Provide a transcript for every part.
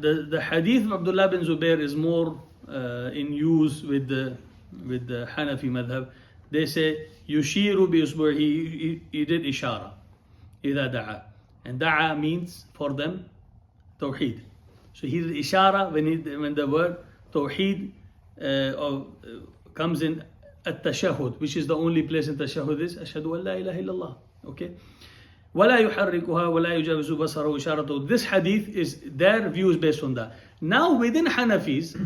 The hadith of Abdullah bin Zubair is more in use with the Hanafi madhab. They say yushiru bi usbuhi, he did ishara idha da'a, and da'a means for them tawheed. So he did ishara when the word tawheed comes in at Tashahhud, which is the only place in Tashahhud is ashhadu an la ilaha illallah. Okay. وَلَا يُحَرِّكُهَا وَلَا يُجَاوِزُ بَصَرَهُ إِشَارَتُهُ. This hadith is their views based on that. Now within Hanafis,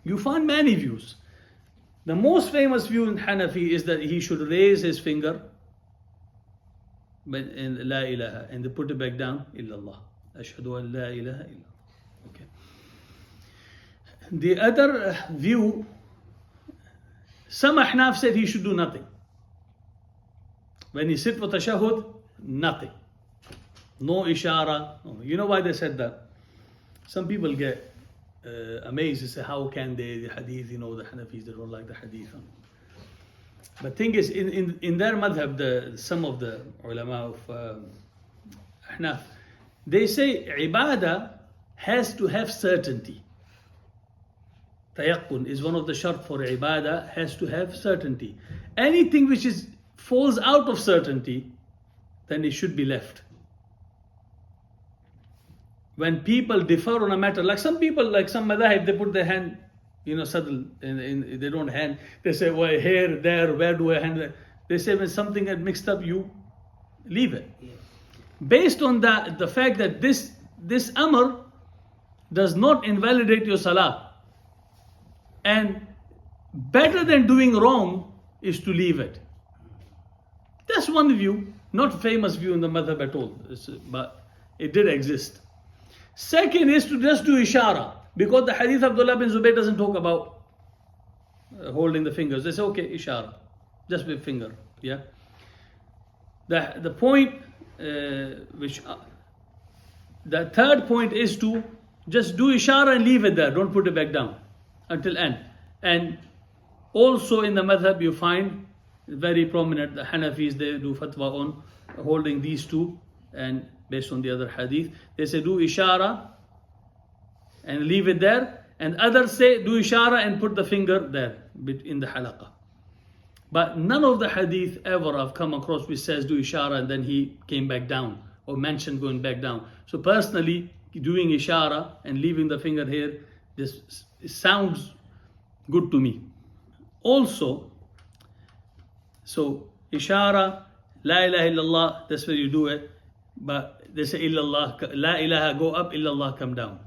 you find many views. The most famous view in Hanafi is that he should raise his finger in La ilaha and they put it back down, illallah. Ashhadu an la ilaha illallah. Okay. The other view, some Ahnaf said he should do nothing. When he sit for Tashahhud, nothing. No ishara. You know why they said that? Some people get amazed and say, how can they, the hadith, the Hanafis, they don't like the hadith. But thing is, in their madhab, some of the ulama of Ahnaf, they say ibadah has to have certainty. Tayaqqun is one of the shart for ibadah, has to have certainty. Anything which falls out of certainty, then it should be left. When people differ on a matter, like some people, like some madhahib, they put their hand, saddle, they don't hand. They say, well, here, there, where do I hand? They say when something gets mixed up, you leave it. Yeah. Based on that, the fact that this amr does not invalidate your salah, and better than doing wrong is to leave it. That's one view, not famous view in the madhab at all, but it did exist. Second is to just do ishara, because the hadith of Abdullah bin Zubayr doesn't talk about holding the fingers. They say, okay, ishara, just with finger. Yeah. The point, the third point is to just do ishara and leave it there. Don't put it back down until end. And also in the madhab you find very prominent, the Hanafis, they do fatwa on holding these two, and based on the other hadith, they say do ishara and leave it there, and others say do ishara and put the finger there in the halaqa. But none of the hadith ever I've come across which says do ishara and then he came back down, or mentioned going back down. So personally, doing ishara and leaving the finger here, this sounds good to me. Also, so ishara, la ilaha illallah, that's where you do it. But they say illallah, la ilaha go up, illallah come down.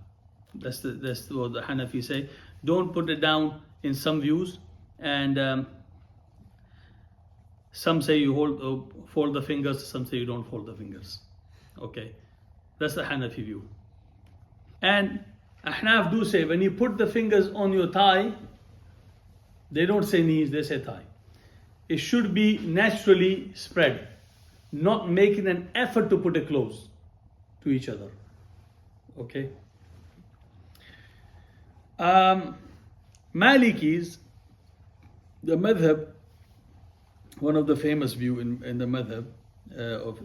That's what the Hanafi say. Don't put it down in some views, and some say you fold the fingers, some say you don't fold the fingers. Okay, that's the Hanafi view. And Ahnaf do say when you put the fingers on your thigh, they don't say knees, they say thigh. It should be naturally spread, not making an effort to put it close to each other. Okay. Malikis, the madhab, one of the famous view in the madhab of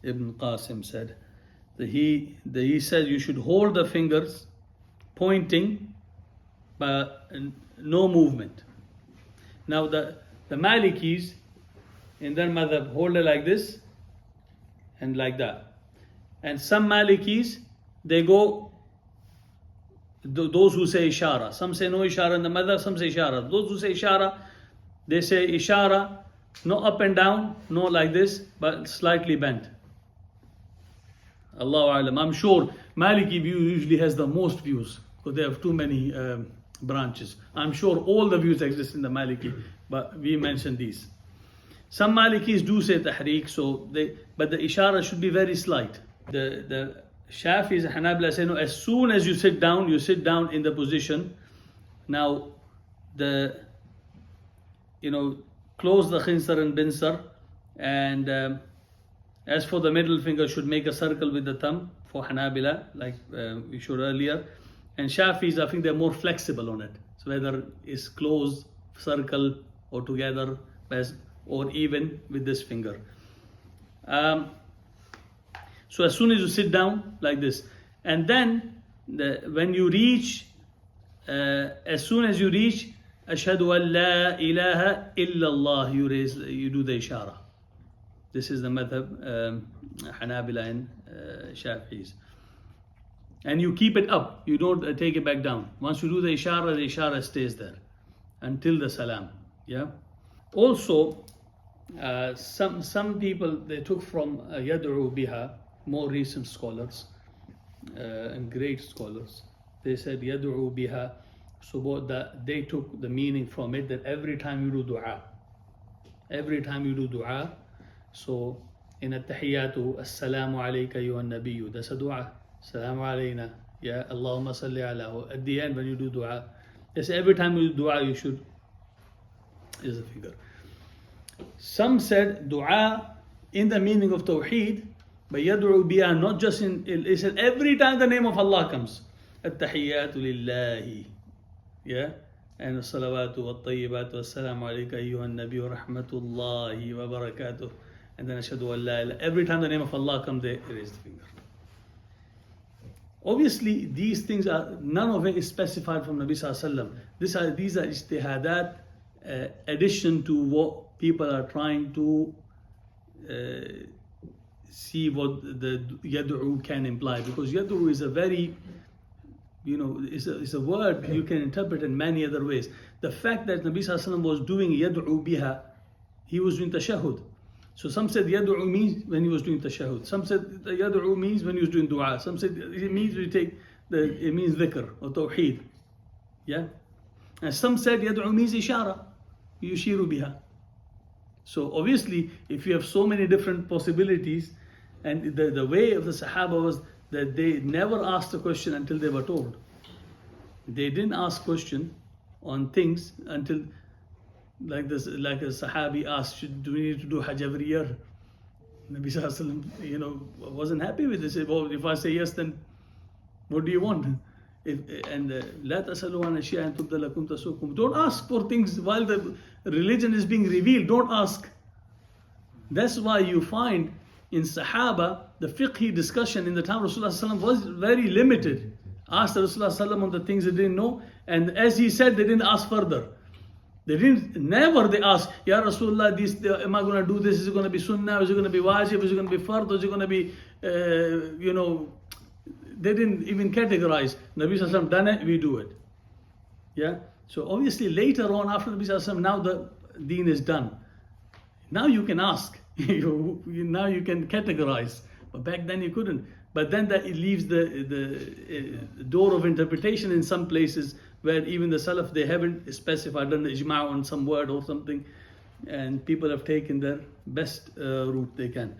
Ibn Qasim said that he said you should hold the fingers pointing, but no movement. Now the Malikis in their madhab hold it like this and like that. And some Malikis, they go, those who say ishara. Some say no ishara in the madhab, some say ishara. Those who say ishara, they say ishara, no up and down, no like this, but slightly bent. Allahu Alam. I'm sure Maliki view usually has the most views, because they have too many branches. I'm sure all the views exist in the Maliki, but we mentioned these. Some Malikis do say tahriq, but the ishara should be very slight. The Shafis and Hanabla say no, as soon as you sit down in the position. Now close the khinsar and binsar, and as for the middle finger, should make a circle with the thumb for Hanabila, like we showed earlier. And Shafis, I think they're more flexible on it. So whether it's closed, circle, or together, or even with this finger. So as soon as you sit down like this, And then when you reach, as soon as you reach Ashhadu an la ilaha illallah, you do the ishara. This is the madhab Hanabila and Shafi'is. And you keep it up, you don't take it back down. Once you do the ishara stays there until the salam. Yeah. Also, some people they took from Yad'u biha, more recent scholars and great scholars. They said Yad'u biha, so they took the meaning from it that every time you do dua, so in at-tahiyyatu, assalamu alayka ayyuhan nabiyyu, that's a dua. Assalamu alayna, ya Allahumma salli ala. At the end when you do dua, they say every time you do dua you should, is a figure. Some said dua in the meaning of tawheed, but yad'u biha not just in, it said every time the name of Allah comes. At-tahiyyatu lillahi. Yeah, and as-salawatu wat-tayyibatu was-salamu alayka ayyuhan nabiyyu wa rahmatullahi wa barakatuh. And then ashhadu an la ilaha. Every time the name of Allah comes, they raise the finger. Obviously, these things are, none of it is specified from Nabi Sallallahu Alaihi Wasallam. These are ijtihadat, addition to what people are trying to see what the yad'u can imply. Because yad'u is a very, it's a word you can interpret in many other ways. The fact that Nabi Sallallahu Alaihi Wasallam was doing yad'u biha, he was doing tashahhud. So some said yad'u means when he was doing tashahhud. Some said yad'u means when he was doing dua. Some said it means it means dhikr or tawheed. Yeah? And some said yad'u means ishara. Yushiru biha. So obviously, if you have so many different possibilities, and the way of the Sahaba was that they never asked a question until they were told. They didn't ask question on things until, like a Sahabi asked, do we need to do Hajj every year? Nabi Sallallahu Alaihi Wasallam, wasn't happy with this. Well, if I say yes, then what do you want? لا تسألوا عن أشياء تبدأ لكم تسؤكم. Don't ask for things while the religion is being revealed. Don't ask. That's why you find in Sahaba the fiqhi discussion in the time of Rasulullah was very limited. Asked Rasulullah on the things they didn't know, and as he said, they didn't ask further. They asked, Ya Rasulullah, am I going to do this? Is it going to be sunnah? Is it going to be wajib? Is it going to be fard? Is it going to be, they didn't even categorize. Nabi Sallallahu Alaihi Wasallam done it, we do it. Yeah. So obviously later on, after Nabi Sallallahu Alaihi Wasallam, now the deen is done. Now you can ask. Now you can categorize. But back then you couldn't. But then it leaves the door of interpretation in some places where even the Salaf, they haven't specified, done the ijma' on some word or something, and people have taken their best route they can.